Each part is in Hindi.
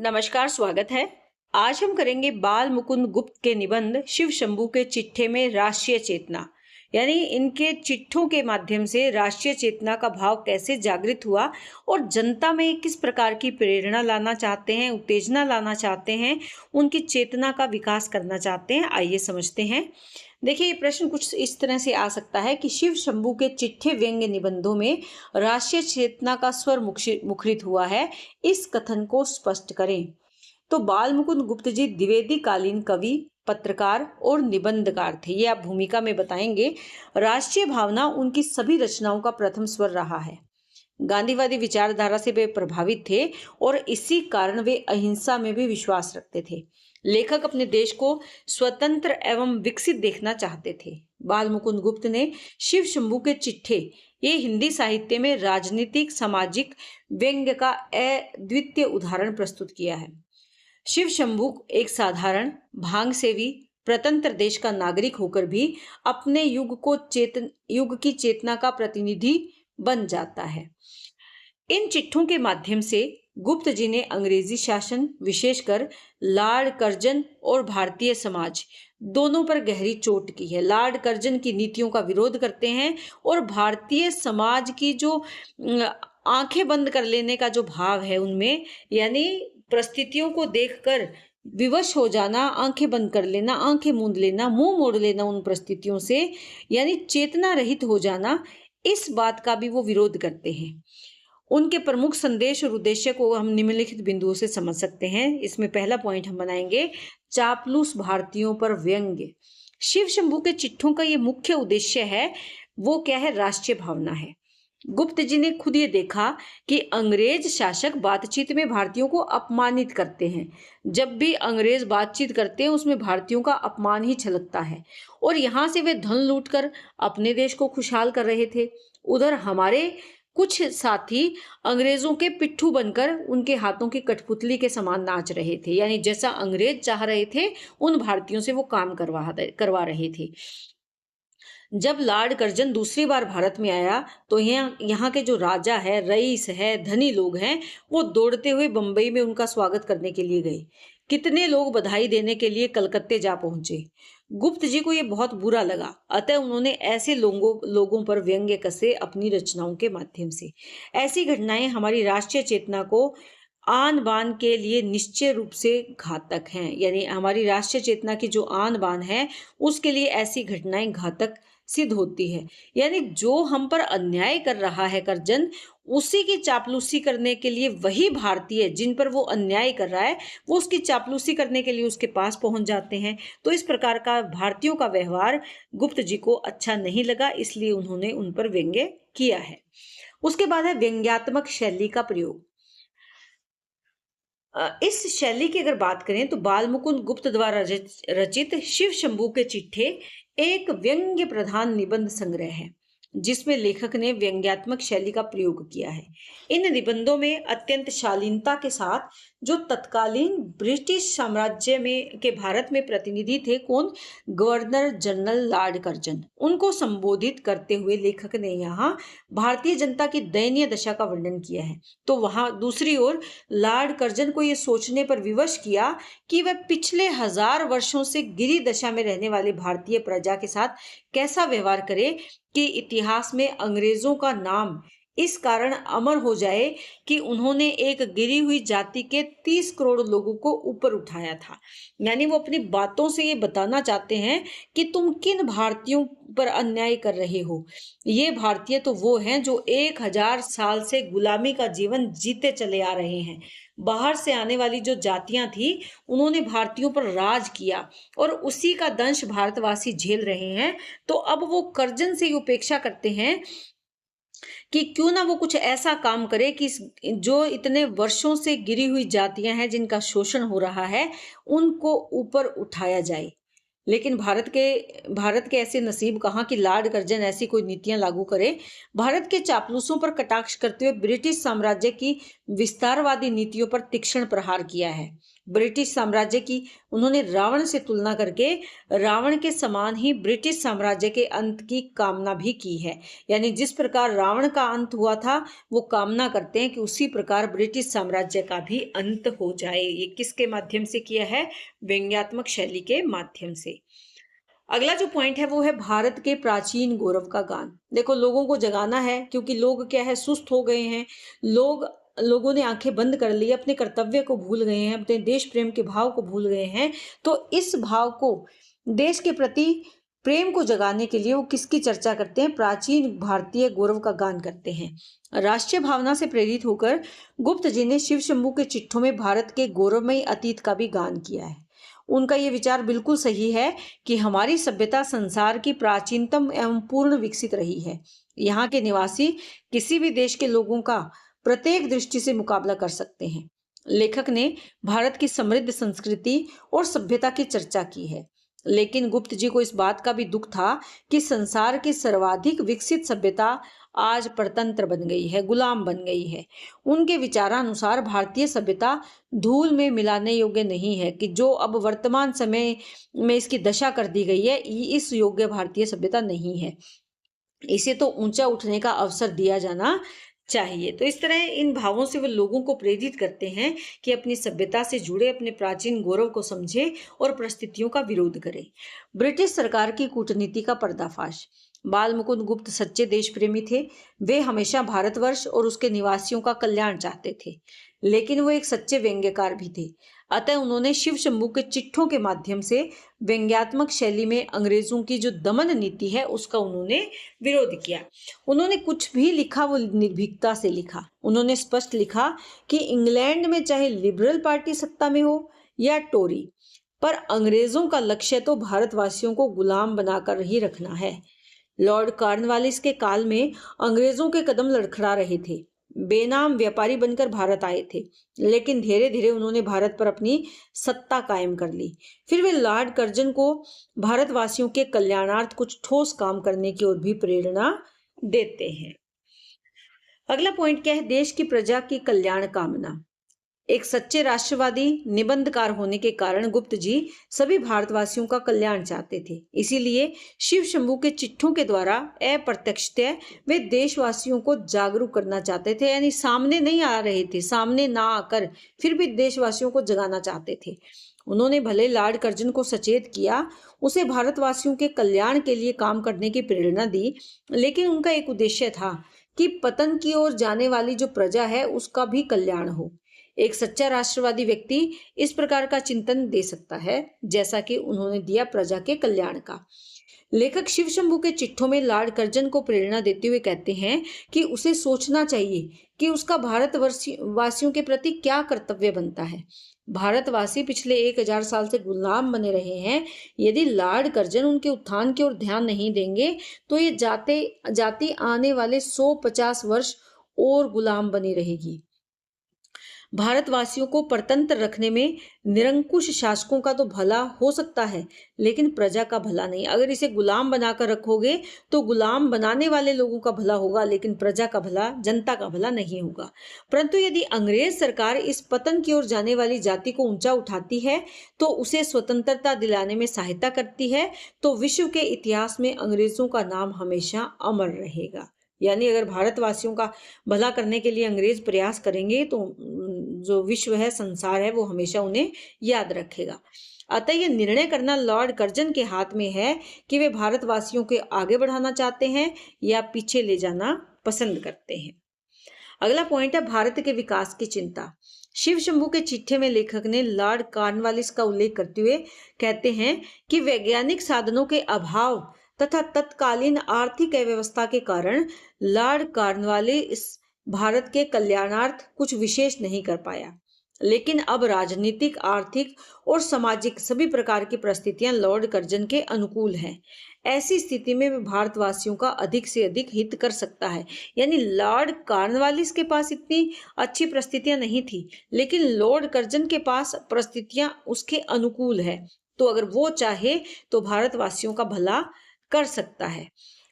नमस्कार, स्वागत है। आज हम करेंगे बाल मुकुंद गुप्त के निबंध शिव शंभू के चिट्ठे में राष्ट्रीय चेतना, यानी इनके चिट्ठों के माध्यम से राष्ट्रीय चेतना का भाव कैसे जागृत हुआ और जनता में किस प्रकार की प्रेरणा लाना चाहते हैं, उत्तेजना लाना चाहते हैं, उनकी चेतना का विकास करना चाहते हैं। आइए समझते हैं। देखिए, ये प्रश्न कुछ इस तरह से आ सकता है कि शिव शंभू के चिट्ठे व्यंग्य निबंधों में राष्ट्रीय चेतना का स्वर मुखरित हुआ है, इस कथन को स्पष्ट करें। तो बाल मुकुंद गुप्त जी द्विवेदी कालीन कवि, पत्रकार और निबंधकार थे। ये आप भूमिका में बताएंगे। राष्ट्रीय भावना उनकी सभी रचनाओं का प्रथम स्वर रहा है। गांधीवादी विचारधारा से वे प्रभावित थे और इसी कारण वे अहिंसा में भी विश्वास रखते थे। लेखक अपने देश को स्वतंत्र एवं विकसित देखना चाहते थे। बाल मुकुंद गुप्त ने शिव शंभू के चिट्ठे, ये हिंदी साहित्य में राजनीतिक सामाजिक व्यंग्य का अद्वितीय उदाहरण प्रस्तुत किया है। शिव शंभू एक साधारण भांग सेवी स्वतंत्र देश का नागरिक होकर भी अपने युग की चेतना का प्रतिनिधि बन जाता है। इन चिट्ठों के माध्यम से गुप्त जी ने अंग्रेजी शासन, विशेषकर लॉर्ड कर्जन और भारतीय समाज दोनों पर गहरी चोट की है। लॉर्ड कर्जन की नीतियों का विरोध करते हैं और भारतीय समाज की जो आंखें बंद कर लेने का जो भाव है उनमें, यानी परिस्थितियों को देखकर विवश हो जाना, आंखें बंद कर लेना, आंखें मूंद लेना, मुंह मोड़ लेना उन परिस्थितियों से, यानी चेतना रहित हो जाना, इस बात का भी वो विरोध करते हैं। उनके प्रमुख संदेश और उद्देश्य को हम निम्नलिखित बिंदुओं से समझ सकते हैं। इसमें पहला पॉइंट हम बनाएंगे, चापलूस भारतीयों पर व्यंग्य। शिव शंभू के चिट्ठों का ये मुख्य उद्देश्य है, वो क्या है? राष्ट्रीय भावना है। गुप्त जी ने खुद ये देखा कि अंग्रेज शासक बातचीत में भारतीयों को अपमानित करते हैं। जब भी अंग्रेज बातचीत करते हैं उसमें भारतीयों का अपमान ही छलकता है और यहाँ से वे धन लूटकर अपने देश को खुशहाल कर रहे थे। उधर हमारे कुछ साथी अंग्रेजों के पिट्ठू बनकर उनके हाथों की कठपुतली के समान नाच रहे थे, यानी जैसा अंग्रेज चाह रहे थे उन भारतीयों से वो काम करवा रहे थे। जब लॉर्ड कर्जन दूसरी बार भारत में आया तो यहाँ के जो राजा है, रईस है, धनी लोग हैं, वो दौड़ते हुए बंबई में उनका स्वागत करने के लिए गए। कितने लोग बधाई देने के लिए कलकत्ते जा पहुंचे। गुप्त जी को ये बहुत बुरा लगा, अतः उन्होंने ऐसे लोगों पर व्यंग्य कसे अपनी रचनाओं के माध्यम से। ऐसी घटनाएं हमारी राष्ट्रीय चेतना को आन बान के लिए निश्चय रूप से घातक हैं, यानी हमारी राष्ट्रीय चेतना की जो आन बान है उसके लिए ऐसी घटनाएं घातक सिद्ध होती है। यानी जो हम पर अन्याय कर रहा है कर्जन, उसी की चापलूसी करने के लिए वही भारतीय जिन पर वो अन्याय कर रहा है, वो उसकी चापलूसी करने के लिए उसके पास पहुंच जाते हैं। तो इस प्रकार का भारतीयों का व्यवहार गुप्त जी को अच्छा नहीं लगा, इसलिए उन्होंने उन पर व्यंग्य किया है। उसके बाद है व्यंग्यात्मक शैली का प्रयोग। इस शैली की अगर बात करें तो बाल मुकुंद गुप्त द्वारा रचित शिव शंभू के चिट्ठे एक व्यंग्य प्रधान निबंध संग्रह है, जिसमें लेखक ने व्यंग्यात्मक शैली का प्रयोग किया है। इन निबंधों में अत्यंत शालीनता के साथ जो तत्कालीन ब्रिटिश साम्राज्य में के भारत में प्रतिनिधि थे, कौन? गवर्नर जनरल लॉर्ड कर्जन, उनको संबोधित करते हुए लेखक ने यहाँ भारतीय जनता की दयनीय दशा का वर्णन किया है। तो वहां दूसरी ओर लॉर्ड कर्जन को ये सोचने पर विवश किया कि वह पिछले 1000 वर्षों से गिरी दशा में रहने वाले भारतीय प्रजा के साथ कैसा व्यवहार करे कि इतिहास में अंग्रेजों का नाम इस कारण अमर हो जाए कि उन्होंने एक गिरी हुई जाति के 30 करोड़ लोगों को ऊपर उठाया था। यानी वो अपनी बातों से ये बताना चाहते हैं कि तुम किन भारतीयों पर अन्याय कर रहे हो। ये भारतीय तो वो हैं जो 1000 साल से गुलामी का जीवन जीते चले आ रहे हैं। बाहर से आने वाली जो जातियां थी उन्होंने भारतीयों पर राज किया और उसी का दंश भारतवासी झेल रहे हैं। तो अब वो कर्जन से उपेक्षा करते हैं कि क्यों ना वो कुछ ऐसा काम करे कि जो इतने वर्षों से गिरी हुई जातियां हैं, जिनका शोषण हो रहा है, उनको ऊपर उठाया जाए। लेकिन भारत के ऐसे नसीब कहाँ कि लॉर्ड कर्जन ऐसी कोई नीतियां लागू करे। भारत के चापलूसों पर कटाक्ष करते हुए ब्रिटिश साम्राज्य की विस्तारवादी नीतियों पर तीक्ष्ण प्रहार किया है। ब्रिटिश साम्राज्य की उन्होंने रावण से तुलना करके रावण के समान ही ब्रिटिश साम्राज्य के अंत की कामना भी की है। यानी जिस प्रकार रावण का अंत हुआ था, वो कामना करते हैं कि उसी प्रकार ब्रिटिश साम्राज्य का भी अंत हो जाए। ये किसके माध्यम से किया है? व्यंग्यात्मक शैली के माध्यम से। अगला जो पॉइंट है वो है भारत के प्राचीन गौरव का गान। देखो, लोगों को जगाना है, क्योंकि लोग क्या है, सुस्त हो गए हैं। लोगों ने आंखें बंद कर ली, अपने कर्तव्य को भूल गए हैं, अपने देश प्रेम के भाव को भूल गए हैं। तो इस भाव को, देश के प्रति प्रेम को जगाने के लिए वो किसकी चर्चा करते हैं? प्राचीन भारतीय गौरव का गान करते हैं। राष्ट्रीय भावना से प्रेरित होकर गुप्त जी ने शिव शंभू के चिट्ठों में भारत के गौरवमयी अतीत का भी गान किया है। उनका ये विचार बिल्कुल सही है कि हमारी सभ्यता संसार की प्राचीनतम एवं पूर्ण विकसित रही है। यहाँ के निवासी किसी भी देश के लोगों का प्रत्येक दृष्टि से मुकाबला कर सकते हैं। लेखक ने भारत की समृद्ध संस्कृति और सभ्यता की चर्चा की है, लेकिन गुप्त जी को इस बात का भी दुख था कि संसार की सर्वाधिक विकसित सभ्यता आज परतंत्र बन गई है, गुलाम बन गई है। उनके विचारानुसार भारतीय सभ्यता धूल में मिलाने योग्य नहीं है, कि जो अब वर्तमान समय में इसकी दशा कर दी गई है, इस योग्य भारतीय सभ्यता नहीं है। इसे तो ऊंचा उठने का अवसर दिया जाना चाहिए। तो इस तरह इन भावों से वो लोगों को प्रेरित करते हैं कि अपनी सभ्यता से जुड़े अपने प्राचीन गौरव को समझे और परिस्थितियों का विरोध करें। ब्रिटिश सरकार की कूटनीति का पर्दाफाश। बाल मुकुंद गुप्त सच्चे देश प्रेमी थे। वे हमेशा भारतवर्ष और उसके निवासियों का कल्याण चाहते थे, लेकिन वो एक सच्चे व्यंग्यकार भी थे। अतः उन्होंने शिव शंभू के चिट्ठों के माध्यम से व्यंग्यात्मक शैली में अंग्रेजों की जो दमन नीति है उसका उन्होंने विरोध किया। उन्होंने कुछ भी लिखा वो निर्भीकता से लिखा। उन्होंने स्पष्ट लिखा कि इंग्लैंड में चाहे लिबरल पार्टी सत्ता में हो या टोरी, पर अंग्रेजों का लक्ष्य तो भारतवासियों को गुलाम बनाकर ही रखना है। लॉर्ड कॉर्नवालिस के काल में अंग्रेजों के कदम लड़खड़ा रहे थे। बेनाम व्यापारी बनकर भारत आए थे, लेकिन धीरे धीरे उन्होंने भारत पर अपनी सत्ता कायम कर ली। फिर वे लॉर्ड कर्जन को भारतवासियों के कल्याणार्थ कुछ ठोस काम करने की ओर भी प्रेरणा देते हैं। अगला पॉइंट क्या है? देश की प्रजा की कल्याण कामना। एक सच्चे राष्ट्रवादी निबंधकार होने के कारण गुप्त जी सभी भारतवासियों का कल्याण चाहते थे। इसीलिए शिव शंभू के चिट्ठों के द्वारा अप्रत्यक्षतः वे देशवासियों को जागरूक करना चाहते थे। यानी सामने नहीं आ रहे थे, सामने ना आकर फिर भी देशवासियों को जगाना चाहते थे। उन्होंने भले लॉर्ड कर्जन को सचेत किया, उसे भारतवासियों के कल्याण के लिए काम करने की प्रेरणा दी, लेकिन उनका एक उद्देश्य था कि पतन की ओर जाने वाली जो प्रजा है उसका भी कल्याण हो। एक सच्चा राष्ट्रवादी व्यक्ति इस प्रकार का चिंतन दे सकता है जैसा कि उन्होंने दिया प्रजा के कल्याण का। लेखक शिव शंभू के चिट्ठों में लॉर्ड कर्जन को प्रेरणा देते हुए कहते हैं कि उसे सोचना चाहिए कि उसका भारतवासियों के प्रति क्या कर्तव्य बनता है। भारतवासी पिछले 1000 साल से गुलाम बने रहे हैं। यदि लॉर्ड कर्जन उनके उत्थान की ओर ध्यान नहीं देंगे तो ये जाति आने वाले 150 वर्ष और गुलाम बनी रहेगी। भारतवासियों को परतंत्र रखने में निरंकुश शासकों का तो भला हो सकता है, लेकिन प्रजा का भला नहीं। अगर इसे गुलाम बनाकर रखोगे तो गुलाम बनाने वाले लोगों का भला होगा, लेकिन प्रजा का भला, जनता का भला नहीं होगा। परंतु यदि अंग्रेज सरकार इस पतन की ओर जाने वाली जाति को ऊंचा उठाती है, तो उसे स्वतंत्रता दिलाने में सहायता करती है, तो विश्व के इतिहास में अंग्रेजों का नाम हमेशा अमर रहेगा। यानी अगर भारतवासियों का भला करने के लिए अंग्रेज प्रयास करेंगे तो जो विश्व है, संसार है, वो हमेशा उन्हें याद रखेगा। अतः यह निर्णय करना लॉर्ड कर्जन के हाथ में है कि वे भारतवासियों को आगे बढ़ाना चाहते हैं या पीछे ले जाना पसंद करते हैं। अगला पॉइंट है भारत के विकास की चिंता। शिव शंभू के चिट्ठे में लेखक ने लॉर्ड कॉर्नवालिस का उल्लेख करते हुए कहते हैं कि वैज्ञानिक साधनों के अभाव तथा तत्कालीन आर्थिक अव्यवस्था के कारण लॉर्ड कॉर्नवालिस भारत के कल्याणार्थ कुछ विशेष नहीं कर पाया। लेकिन अब राजनीतिक, आर्थिक और सामाजिक सभी प्रकार की परिस्थितियां लॉर्ड कर्जन के अनुकूल हैं। ऐसी स्थिति में वह भारतवासियों का अधिक से अधिक हित कर सकता है। यानी लॉर्ड कॉर्नवालिस के पास इतनी अच्छी परिस्थितियां नहीं थी, लेकिन लॉर्ड कर्जन के पास परिस्थितियां उसके अनुकूल है। तो अगर वो चाहे तो भारतवासियों का भला कर सकता है।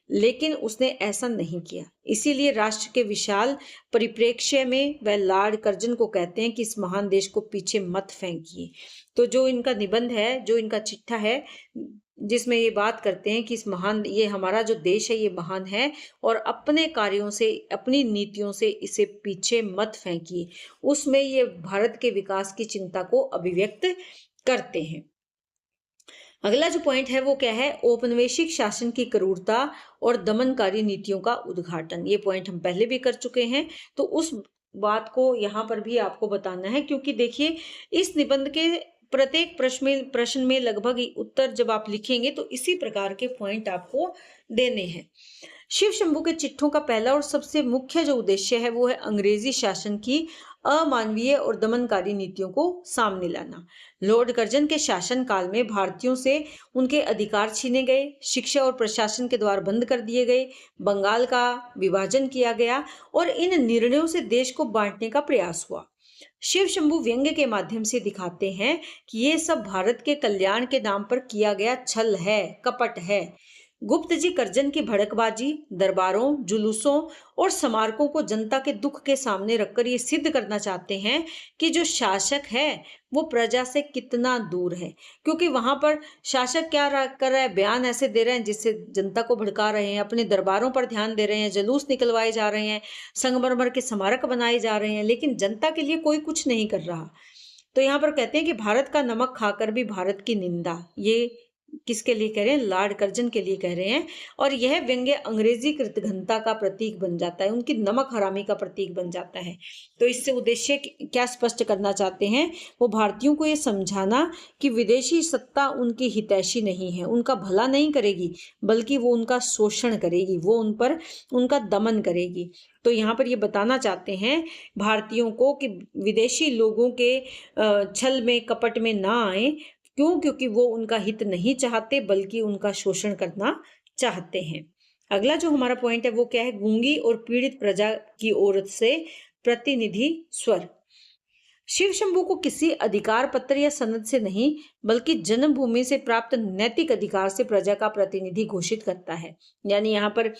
लेकिन उसने ऐसा नहीं किया। इसीलिए राष्ट्र के विशाल परिप्रेक्ष्य में वह लॉर्ड कर्जन को कहते हैं कि इस महान देश को पीछे मत फेंकिए। तो जो इनका निबंध है, जो इनका चिट्ठा है, जिसमें ये बात करते हैं कि ये हमारा जो देश है ये महान है और अपने कार्यों से, अपनी नीतियों से इसे पीछे मत फेंकिए, उसमें ये भारत के विकास की चिंता को अभिव्यक्त करते हैं। अगला जो पॉइंट है वो क्या है? औपनिवेशिक शासन की क्रूरता और दमनकारी नीतियों का उद्घाटन। ये पॉइंट हम पहले भी कर चुके हैं, तो उस बात को यहाँ पर भी आपको बताना है, क्योंकि देखिए इस निबंध के प्रत्येक प्रश्न में लगभग उत्तर जब आप लिखेंगे तो इसी प्रकार के पॉइंट आपको देने हैं। शिव शंभू के चिट्ठों का पहला और सबसे मुख्य जो उद्देश्य है वो है अंग्रेजी शासन की अमानवीय और दमनकारी नीतियों को सामने लाना। लॉर्ड कर्जन के शासन काल में भारतीयों से उनके अधिकार छीने गए, शिक्षा और प्रशासन के द्वार बंद कर दिए गए, बंगाल का विभाजन किया गया और इन निर्णयों से देश को बांटने का प्रयास हुआ। शिव शंभू व्यंग्य के माध्यम से दिखाते हैं कि ये सब भारत के कल्याण के नाम पर किया गया छल है, कपट है। गुप्त जी कर्जन की भड़कबाजी, दरबारों, जुलूसों और स्मारकों को जनता के दुख के सामने रखकर ये सिद्ध करना चाहते हैं कि जो शासक है वो प्रजा से कितना दूर है, क्योंकि वहां पर शासक क्या कर रहा है, बयान ऐसे दे रहे हैं जिससे जनता को भड़का रहे हैं, अपने दरबारों पर ध्यान दे रहे हैं, जुलूस निकलवाए जा रहे हैं, संगमरमर के स्मारक बनाए जा रहे हैं, लेकिन जनता के लिए कोई कुछ नहीं कर रहा। तो यहाँ पर कहते हैं कि भारत का नमक खाकर भी भारत की निंदा, ये किसके लिए कह रहे हैं? लॉर्ड कर्जन के लिए कह रहे हैं। और यह व्यंग्य अंग्रेजी कृतघ्नता का प्रतीक बन जाता है, उनकी नमक हरामी का प्रतीक बन जाता है। तो इससे उद्देश्य क्या स्पष्ट करना चाहते हैं? वो भारतीयों को ये समझाना कि विदेशी सत्ता उनकी हितैषी नहीं है, उनका भला नहीं करेगी, बल्कि वो उनका शोषण करेगी, वो उन पर उनका दमन करेगी। तो यहाँ पर ये बताना चाहते हैं भारतीयों को कि विदेशी लोगों के छल में, कपट में ना आए। क्यों? क्योंकि वो उनका हित नहीं चाहते, बल्कि उनका शोषण करना चाहते हैं। अगला जो हमारा पॉइंट है वो क्या है? गूंगी और पीड़ित प्रजा की ओर से प्रतिनिधि स्वर। शिव शंभू को किसी अधिकार पत्र या सनद से नहीं, बल्कि जन्मभूमि से प्राप्त नैतिक अधिकार से प्रजा का प्रतिनिधि घोषित करता है। यानी यहाँ पर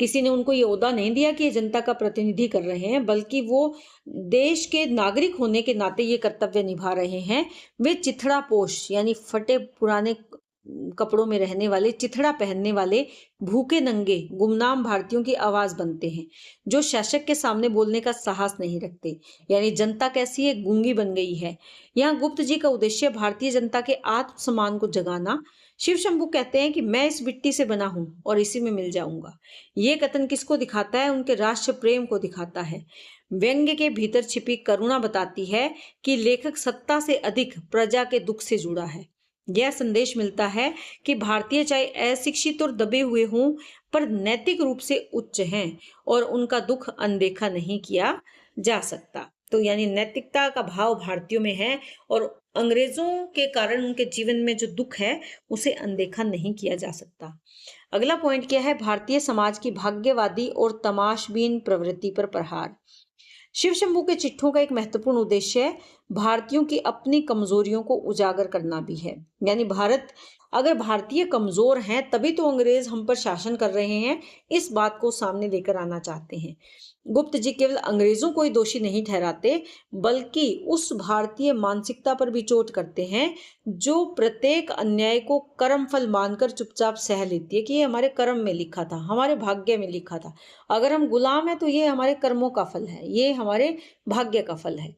किसी ने उनको ये ओहदा नहीं दिया कि ये जनता का प्रतिनिधि कर रहे हैं, बल्कि वो देश के नागरिक होने के नाते ये कर्तव्य निभा रहे हैं। वे चिथड़ा पोष यानी फटे पुराने कपड़ों में रहने वाले, चिथड़ा पहनने वाले, भूखे नंगे गुमनाम भारतीयों की आवाज बनते हैं, जो शासक के सामने बोलने का साहस नहीं रखते। यानी जनता कैसी है? गूंगी बन गई है। यहाँ गुप्त जी का उद्देश्य भारतीय जनता के आत्मसम्मान को जगाना। शिव शंभू कहते हैं कि मैं इस मिट्टी से बना हूं और इसी में मिल जाऊंगा। ये कथन किसको दिखाता है? उनके राष्ट्र प्रेम को दिखाता है। व्यंग्य के भीतर छिपी करुणा बताती है कि लेखक सत्ता से अधिक प्रजा के दुख से जुड़ा है। यह संदेश मिलता है कि भारतीय चाहे अशिक्षित और दबे हुए हों, पर नैतिक रूप से उच्च हैं और उनका दुख अनदेखा नहीं किया जा सकता। तो यानी नैतिकता का भाव भारतीयों में है और अंग्रेजों के कारण उनके जीवन में जो दुख है उसे अनदेखा नहीं किया जा सकता। अगला पॉइंट क्या है? भारतीय समाज की भाग्यवादी और तमाशबीन प्रवृत्ति पर प्रहार। शिव शंभू के चिट्ठों का एक महत्वपूर्ण उद्देश्य भारतीयों की अपनी कमजोरियों को उजागर करना भी है। यानी अगर भारतीय कमजोर हैं तभी तो अंग्रेज हम पर शासन कर रहे हैं, इस बात को सामने लेकर आना चाहते हैं। गुप्त जी केवल अंग्रेजों को ही दोषी नहीं ठहराते, बल्कि उस भारतीय मानसिकता पर भी चोट करते हैं जो प्रत्येक अन्याय को कर्म फल मानकर चुपचाप सह लेती है कि ये हमारे कर्म में लिखा था, हमारे भाग्य में लिखा था। अगर हम गुलाम हैं तो ये हमारे कर्मों का फल है, ये हमारे भाग्य का फल है।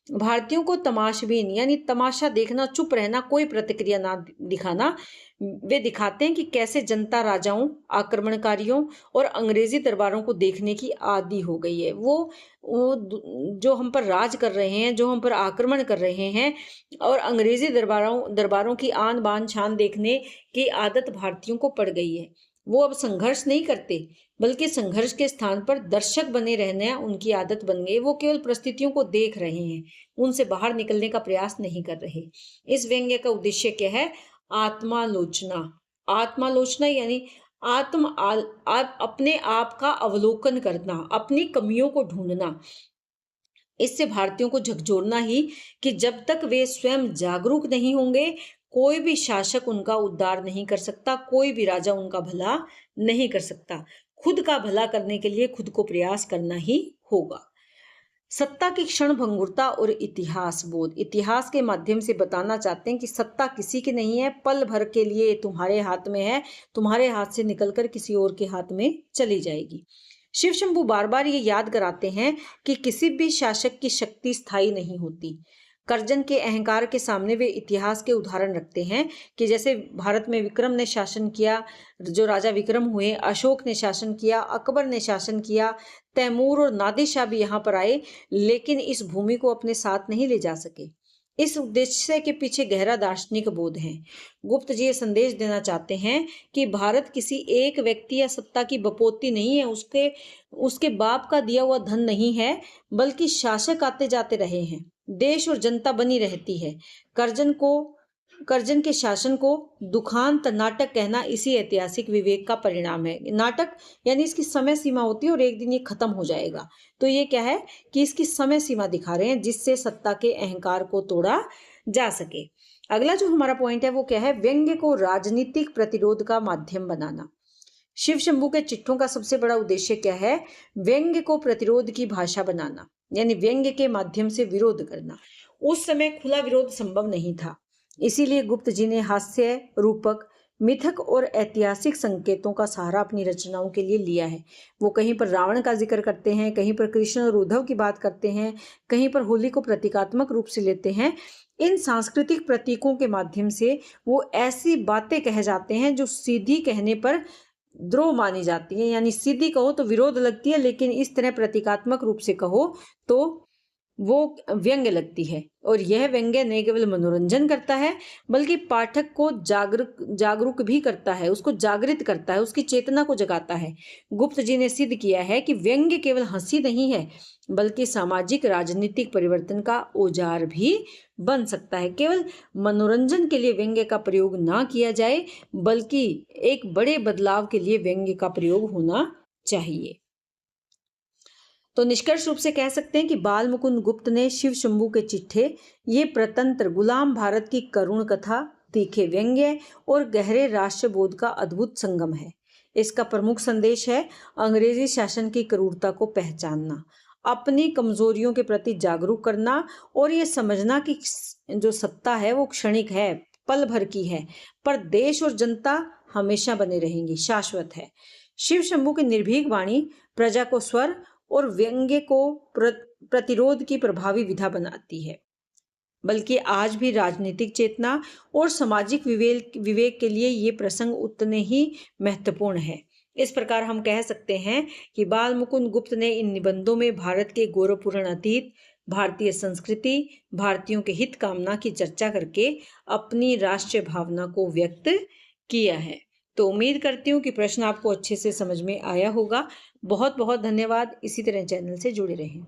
भारतीयों को तमाशबीन यानी तमाशा देखना, चुप रहना, कोई प्रतिक्रिया ना दिखाना, वे दिखाते हैं कि कैसे जनता राजाओं, आक्रमणकारियों और अंग्रेजी दरबारों को देखने की आदी हो गई है। वो जो हम पर राज कर रहे हैं, जो हम पर आक्रमण कर रहे हैं, और अंग्रेजी दरबारों की आन बान शान देखने की आदत भारतीयों को पड़ गई है। वो अब संघर्ष नहीं करते, बल्कि संघर्ष के स्थान पर दर्शक बने रहने उनकी आदत बन गई। वो केवल परिस्थितियों को देख रहे हैं, उनसे बाहर निकलने का प्रयास नहीं कर रहे। इस व्यंग्य का उद्देश्य क्या है? आत्मालोचना। आत्मालोचना यानी अपने आप का अवलोकन करना, अपनी कमियों को ढूंढना। इससे भारतीयों को झकझोरना ही कि जब तक वे स्वयं जागरूक नहीं होंगे, कोई भी शासक उनका उद्धार नहीं कर सकता, कोई भी राजा उनका भला नहीं कर सकता। खुद का भला करने के लिए खुद को प्रयास करना ही होगा। सत्ता की क्षण भंगुरता और इतिहास बोध। इतिहास के माध्यम से बताना चाहते हैं कि सत्ता किसी की नहीं है, पल भर के लिए तुम्हारे हाथ में है, तुम्हारे हाथ से निकलकर किसी और के हाथ में चली जाएगी। शिव शंभू बार बार ये याद कराते हैं कि किसी भी शासक की शक्ति स्थायी नहीं होती। कर्जन के अहंकार के सामने वे इतिहास के उदाहरण रखते हैं कि जैसे भारत में विक्रम ने शासन किया, जो राजा विक्रम हुए, अशोक ने शासन किया, अकबर ने शासन किया, तैमूर और नादिर शाह भी यहाँ पर आए, लेकिन इस भूमि को अपने साथ नहीं ले जा सके। इस उद्देश्य के पीछे गहरा दार्शनिक बोध है। गुप्त जी ये संदेश देना चाहते हैं कि भारत किसी एक व्यक्ति या सत्ता की बपोती नहीं है, उसके बाप का दिया हुआ धन नहीं है, बल्कि शासक आते जाते रहे हैं, देश और जनता बनी रहती है। कर्जन के शासन को दुखांत नाटक कहना इसी ऐतिहासिक विवेक का परिणाम है। नाटक यानी इसकी समय सीमा होती है और एक दिन ये खत्म हो जाएगा। तो ये क्या है कि इसकी समय सीमा दिखा रहे हैं जिससे सत्ता के अहंकार को तोड़ा जा सके। अगला जो हमारा पॉइंट है वो क्या है, व्यंग्य को राजनीतिक प्रतिरोध का माध्यम बनाना। शिव शंभू के चिट्ठों का सबसे बड़ा उद्देश्य क्या है, व्यंग्य को प्रतिरोध की भाषा बनाना, यानी व्यंग्य के माध्यम से विरोध करना। उस समय खुला विरोध संभव नहीं था, इसीलिए गुप्त जी ने हास्य रूपक, मिथक और ऐतिहासिक संकेतों का सहारा अपनी रचनाओं के लिए लिया है। वो कहीं पर रावण का जिक्र करते हैं, कहीं पर कृष्ण और उद्धव की बात करते हैं, कहीं पर होली को प्रतीकात्मक रूप से लेते हैं। इन सांस्कृतिक प्रतीकों के माध्यम से वो ऐसी बातें कह जाते हैं जो सीधी कहने पर द्रोह मानी जाती है, यानी सीधी कहो तो विरोध लगती है, लेकिन इस तरह प्रतीकात्मक रूप से कहो तो वो व्यंग्य लगती है। और यह व्यंग्य न केवल मनोरंजन करता है बल्कि पाठक को जागरूक भी करता है, उसको जागृत करता है, उसकी चेतना को जगाता है। गुप्त जी ने सिद्ध किया है कि व्यंग्य केवल हंसी नहीं है बल्कि सामाजिक राजनीतिक परिवर्तन का औजार भी बन सकता है। केवल मनोरंजन के लिए व्यंग्य का प्रयोग ना किया जाए बल्कि एक बड़े बदलाव के लिए व्यंग्य का प्रयोग होना चाहिए। तो निष्कर्ष रूप से कह सकते हैं कि बाल मुकुंद गुप्त ने शिव शंभू के चिट्ठे ये प्रतंत्र गुलाम भारत की करुण कथा, तीखे व्यंग्य और गहरे राष्ट्रबोध का अद्भुत संगम है। इसका प्रमुख संदेश है अंग्रेजी शासन की क्रूरता को पहचानना, अपनी कमजोरियों के प्रति जागरूक करना और ये समझना कि जो सत्ता है वो क्षणिक है, पल भर की है, पर देश और जनता हमेशा बने रहेंगी, शाश्वत है। शिव शंभू की निर्भीक वाणी प्रजा को स्वर और व्यंग्य को प्रतिरोध की प्रभावी विधा बनाती है, बल्कि आज भी राजनीतिक चेतना और सामाजिक विवेक के लिए ये प्रसंग उतने ही महत्वपूर्ण है। इस प्रकार हम कह सकते हैं कि बाल मुकुंद गुप्त ने इन निबंधों में भारत के गौरवपूर्ण अतीत, भारतीय संस्कृति, भारतीयों के हित कामना की चर्चा करके अपनी राष्ट्रीय भावना को व्यक्त किया है। तो उम्मीद करती हूँ कि प्रश्न आपको अच्छे से समझ में आया होगा। बहुत बहुत धन्यवाद। इसी तरह चैनल से जुड़े रहें।